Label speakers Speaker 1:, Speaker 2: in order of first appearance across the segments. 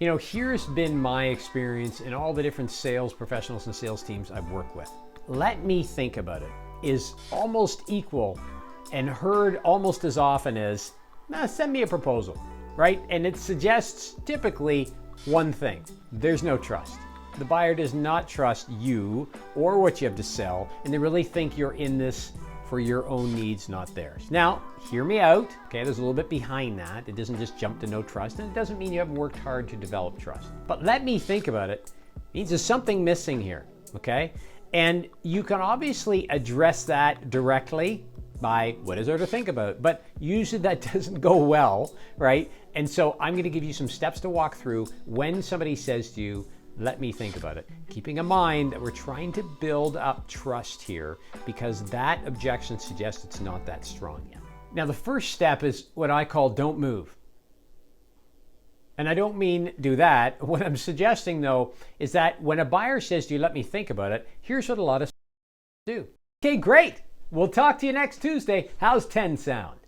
Speaker 1: You know, here's been my experience in all the different sales professionals and sales teams I've worked with. Let me think about it is almost equal and heard almost as often as, send me a proposal, right? And it suggests typically one thing: there's no trust. The buyer does not trust you or what you have to sell, and they really think you're in this for your own needs, not theirs. Now, hear me out, okay? There's a little bit behind that. It doesn't just jump to no trust, and it doesn't mean you haven't worked hard to develop trust. But let me think about it. It means there's something missing here, okay? And you can obviously address that directly by what is there to think about, but usually that doesn't go well, right? And so I'm gonna give you some steps to walk through when somebody says to you, let me think about it. Keeping in mind that we're trying to build up trust here because that objection suggests it's not that strong yet. Now, the first step is what I call don't move. And I don't mean do that. What I'm suggesting though is that when a buyer says to you, let me think about it, here's what a lot of do. Okay, great. We'll talk to you next Tuesday. How's 10 sound?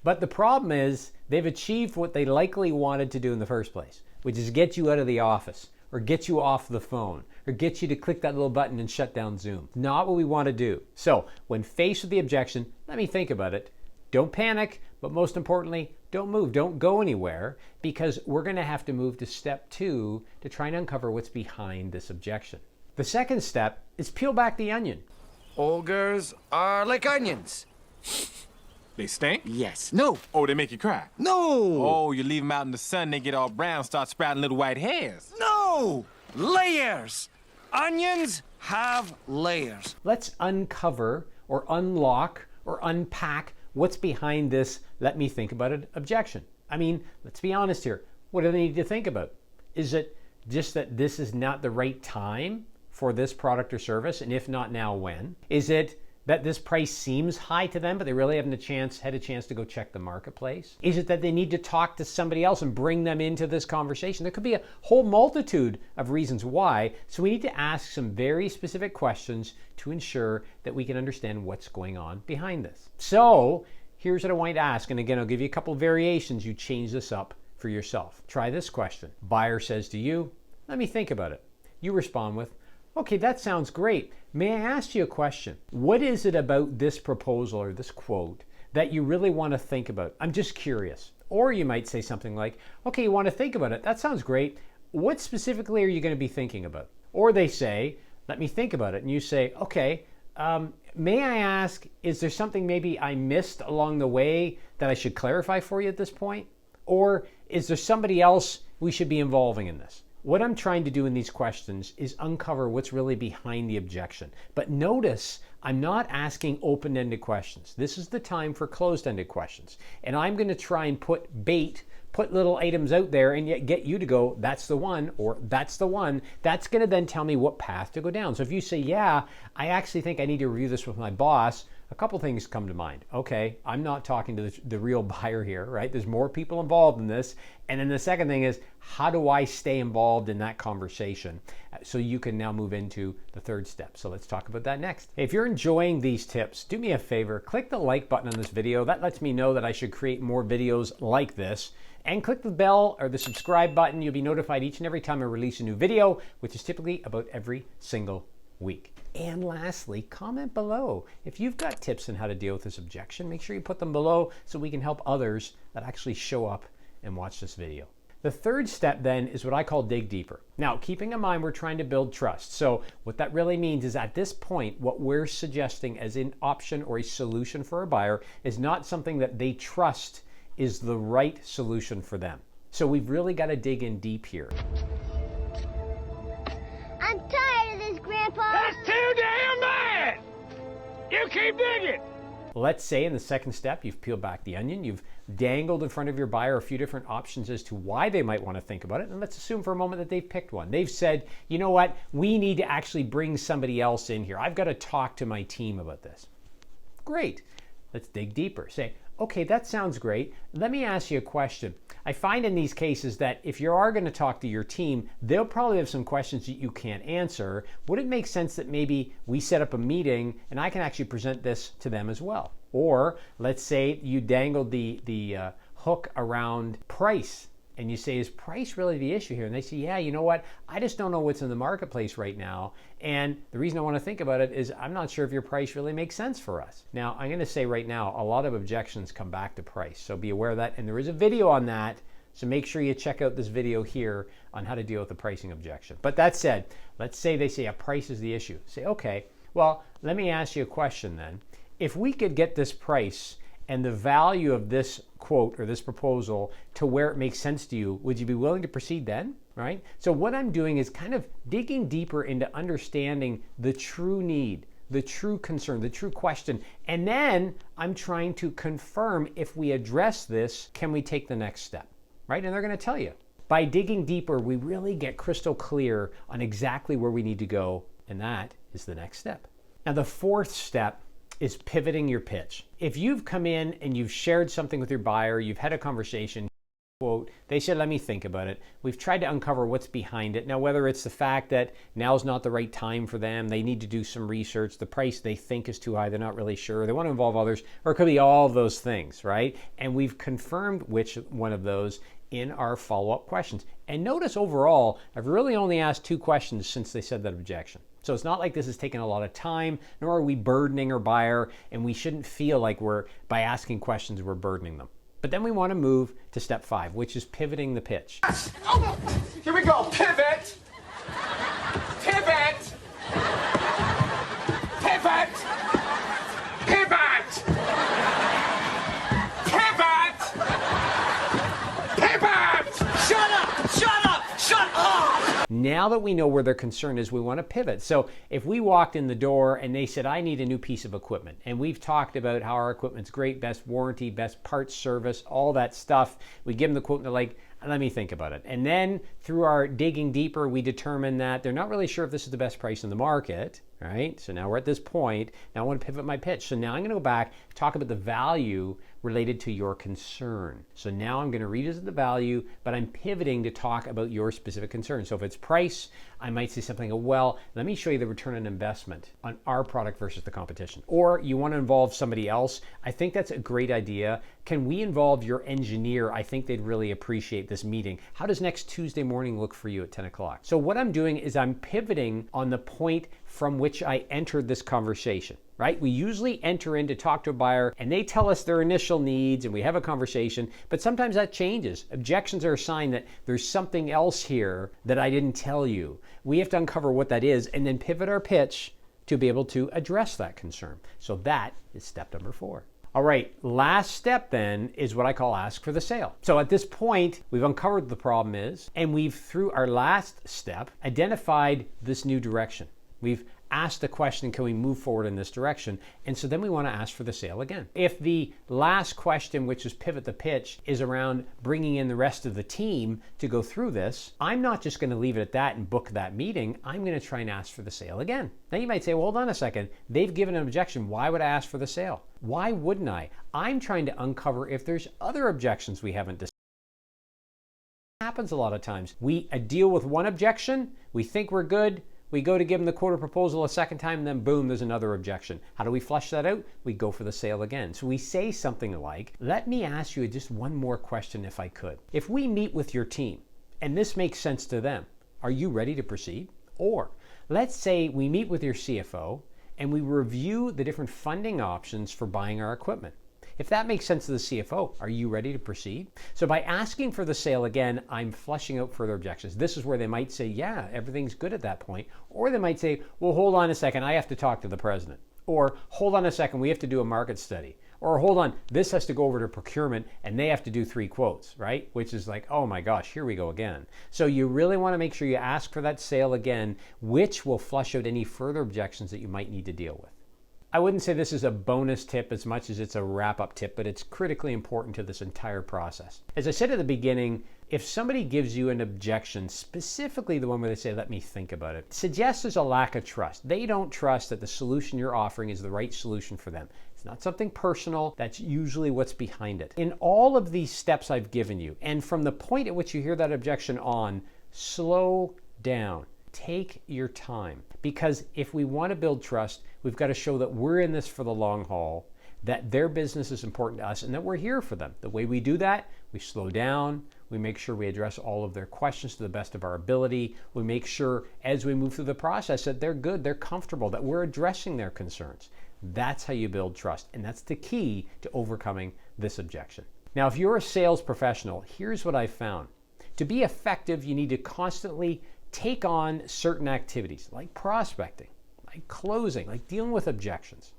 Speaker 1: But the problem is they've achieved what they likely wanted to do in the first place, which is get you out of the office, or get you off the phone, or get you to click that little button and shut down Zoom. Not what we want to do. So when faced with the objection, let me think about it. Don't panic, but most importantly, don't move. Don't go anywhere, because we're going to have to move to step 2 to try and uncover what's behind this objection. The second step is peel back the onion.
Speaker 2: Ogres are like onions.
Speaker 3: They stink?
Speaker 2: Yes. No.
Speaker 3: Oh, they make you cry?
Speaker 2: No.
Speaker 3: Oh, you leave them out in the sun, they get all brown, start sprouting little white hairs.
Speaker 2: No. Layers. Onions have layers.
Speaker 1: Let's uncover or unlock or unpack what's behind this let me think about it objection. I mean, let's be honest here. What do they need to think about? Is it just that this is not the right time for this product or service? And if not now, when? Is it that this price seems high to them, but they really haven't had a chance to go check the marketplace? Is it that they need to talk to somebody else and bring them into this conversation? There could be a whole multitude of reasons why. So we need to ask some very specific questions to ensure that we can understand what's going on behind this. So here's what I want you to ask. And again, I'll give you a couple variations. You change this up for yourself. Try this question. Buyer says to you, let me think about it. You respond with, okay, that sounds great. May I ask you a question? What is it about this proposal or this quote that you really want to think about? I'm just curious. Or you might say something like, okay, you want to think about it. That sounds great. What specifically are you going to be thinking about? Or they say, let me think about it. And you say, okay, may I ask, is there something maybe I missed along the way that I should clarify for you at this point? Or is there somebody else we should be involving in this? What I'm trying to do in these questions is uncover what's really behind the objection. But notice, I'm not asking open-ended questions. This is the time for closed-ended questions. And I'm going to try and put little items out there and yet get you to go, that's the one, or that's the one. That's going to then tell me what path to go down. So if you say, yeah, I actually think I need to review this with my boss, a couple things come to mind. Okay, I'm not talking to the real buyer here, right? There's more people involved in this. And then the second thing is, how do I stay involved in that conversation? So you can now move into the third step. So let's talk about that next. If you're enjoying these tips, do me a favor, click the like button on this video. That lets me know that I should create more videos like this. And click the bell or the subscribe button. You'll be notified each and every time I release a new video, which is typically about every single week. And lastly, comment below. If you've got tips on how to deal with this objection, make sure you put them below so we can help others that actually show up and watch this video. The third step then is what I call dig deeper. Now, keeping in mind we're trying to build trust. So what that really means is at this point, what we're suggesting as an option or a solution for a buyer is not something that they trust is the right solution for them. So we've really got to dig in deep here.
Speaker 4: I'm tired of this, Grandpa.
Speaker 5: That's too damn bad! You keep digging!
Speaker 1: Let's say in the second step, you've peeled back the onion, you've dangled in front of your buyer a few different options as to why they might want to think about it, and let's assume for a moment that they've picked one. They've said, you know what, we need to actually bring somebody else in here. I've got to talk to my team about this. Great. Let's dig deeper. Say, okay, that sounds great. Let me ask you a question. I find in these cases that if you are going to talk to your team, they'll probably have some questions that you can't answer. Would it make sense that maybe we set up a meeting and I can actually present this to them as well? Or let's say you dangled the hook around price and you say, is price really the issue here? And they say, yeah, you know what? I just don't know what's in the marketplace right now. And the reason I want to think about it is I'm not sure if your price really makes sense for us. Now, I'm going to say right now, a lot of objections come back to price. So be aware of that. And there is a video on that. So make sure you check out this video here on how to deal with the pricing objection. But that said, let's say they say a price is the issue. Say, okay, well, let me ask you a question then. If we could get this price and the value of this quote or this proposal to where it makes sense to you, would you be willing to proceed then? Right? So what I'm doing is kind of digging deeper into understanding the true need, the true concern, the true question. And then I'm trying to confirm if we address this, can we take the next step? Right? And they're going to tell you. By digging deeper, we really get crystal clear on exactly where we need to go. And that is the next step. Now, the fourth step is pivoting your pitch. If you've come in and you've shared something with your buyer, you've had a conversation, quote, they said, let me think about it. We've tried to uncover what's behind it. Now, whether it's the fact that now's not the right time for them, they need to do some research, the price they think is too high, they're not really sure, they want to involve others, or it could be all of those things, right? And we've confirmed which one of those in our follow-up questions. And notice overall, I've really only asked 2 questions since they said that objection. So it's not like this is taking a lot of time, nor are we burdening our buyer, and we shouldn't feel like by asking questions, we're burdening them. But then we want to move to step 5, which is pivoting the pitch.
Speaker 5: Oh, here we go. Pivot. Pivot. Pivot. Pivot. Pivot. Pivot. Shut up. Shut up. Shut up.
Speaker 1: Now that we know where their concern is, we want to pivot. So if we walked in the door and they said, I need a new piece of equipment, and we've talked about how our equipment's great, best warranty, best parts service, all that stuff, we give them the quote and they're like, let me think about it. And then through our digging deeper, we determine that they're not really sure if this is the best price in the market, right? So now we're at this point. Now I want to pivot my pitch. So now I'm going to go back, talk about the value related to your concern. So now I'm going to revisit the value, but I'm pivoting to talk about your specific concern. So if it's price, I might say something, well, let me show you the return on investment on our product versus the competition. Or you want to involve somebody else. I think that's a great idea. Can we involve your engineer? I think they'd really appreciate this meeting. How does next Tuesday morning look for you at 10 o'clock? So what I'm doing is I'm pivoting on the point from which I entered this conversation, right? We usually enter in to talk to a buyer and they tell us their initial needs and we have a conversation, but sometimes that changes. Objections are a sign that there's something else here that I didn't tell you. We have to uncover what that is and then pivot our pitch to be able to address that concern. So that is step number 4. All right, last step then is what I call ask for the sale. So at this point, we've uncovered what the problem is, and we've, through our last step, identified this new direction. We've asked the question, can we move forward in this direction? And so then we want to ask for the sale again. If the last question, which is pivot the pitch, is around bringing in the rest of the team to go through this, I'm not just going to leave it at that and book that meeting. I'm going to try and ask for the sale again. Now you might say, well, hold on a second. They've given an objection. Why would I ask for the sale? Why wouldn't I? I'm trying to uncover if there's other objections we haven't discussed. Happens a lot of times. We deal with one objection. We think we're good. We go to give them the quote or proposal a second time, and then boom, there's another objection. How do we flush that out? We go for the sale again. So we say something like, let me ask you just one more question if I could. If we meet with your team, and this makes sense to them, are you ready to proceed? Or let's say we meet with your CFO, and we review the different funding options for buying our equipment. If that makes sense to the CFO, are you ready to proceed? So by asking for the sale again, I'm flushing out further objections. This is where they might say, yeah, everything's good at that point. Or they might say, well, hold on a second, I have to talk to the president. Or hold on a second, we have to do a market study. Or hold on, this has to go over to procurement and they have to do 3 quotes, right? Which is like, oh my gosh, here we go again. So you really want to make sure you ask for that sale again, which will flush out any further objections that you might need to deal with. I wouldn't say this is a bonus tip as much as it's a wrap-up tip, but it's critically important to this entire process. As I said at the beginning, if somebody gives you an objection, specifically the one where they say, let me think about it, suggests there's a lack of trust. They don't trust that the solution you're offering is the right solution for them. It's not something personal. That's usually what's behind it. In all of these steps I've given you, and from the point at which you hear that objection on, slow down. Take your time, because if we want to build trust, we've got to show that we're in this for the long haul, that their business is important to us, and that we're here for them. The way we do that, we slow down, We make sure we address all of their questions to the best of our ability. We make sure as we move through the process that they're good, they're comfortable, that we're addressing their concerns. That's how you build trust, and that's the key to overcoming this objection. Now, if you're a sales professional, here's what I've found. To be effective, you need to constantly take on certain activities like prospecting, like closing, like dealing with objections.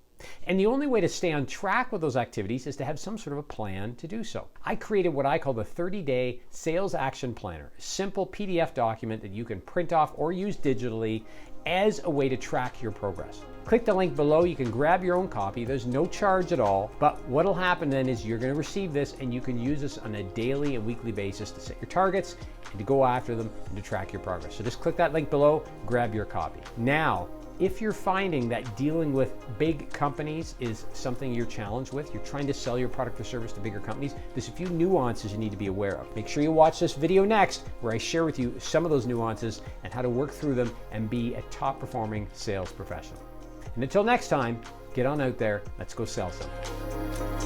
Speaker 1: And the only way to stay on track with those activities is to have some sort of a plan to do so. I created what I call the 30-day sales action planner, a simple PDF document that you can print off or use digitally as a way to track your progress. Click the link below, you can grab your own copy. There's no charge at all, but what'll happen then is you're gonna receive this and you can use this on a daily and weekly basis to set your targets and to go after them and to track your progress. So just click that link below, grab your copy. Now, if you're finding that dealing with big companies is something you're challenged with, you're trying to sell your product or service to bigger companies, there's a few nuances you need to be aware of. Make sure you watch this video next where I share with you some of those nuances and how to work through them and be a top performing sales professional. And until next time, get on out there, let's go sell something.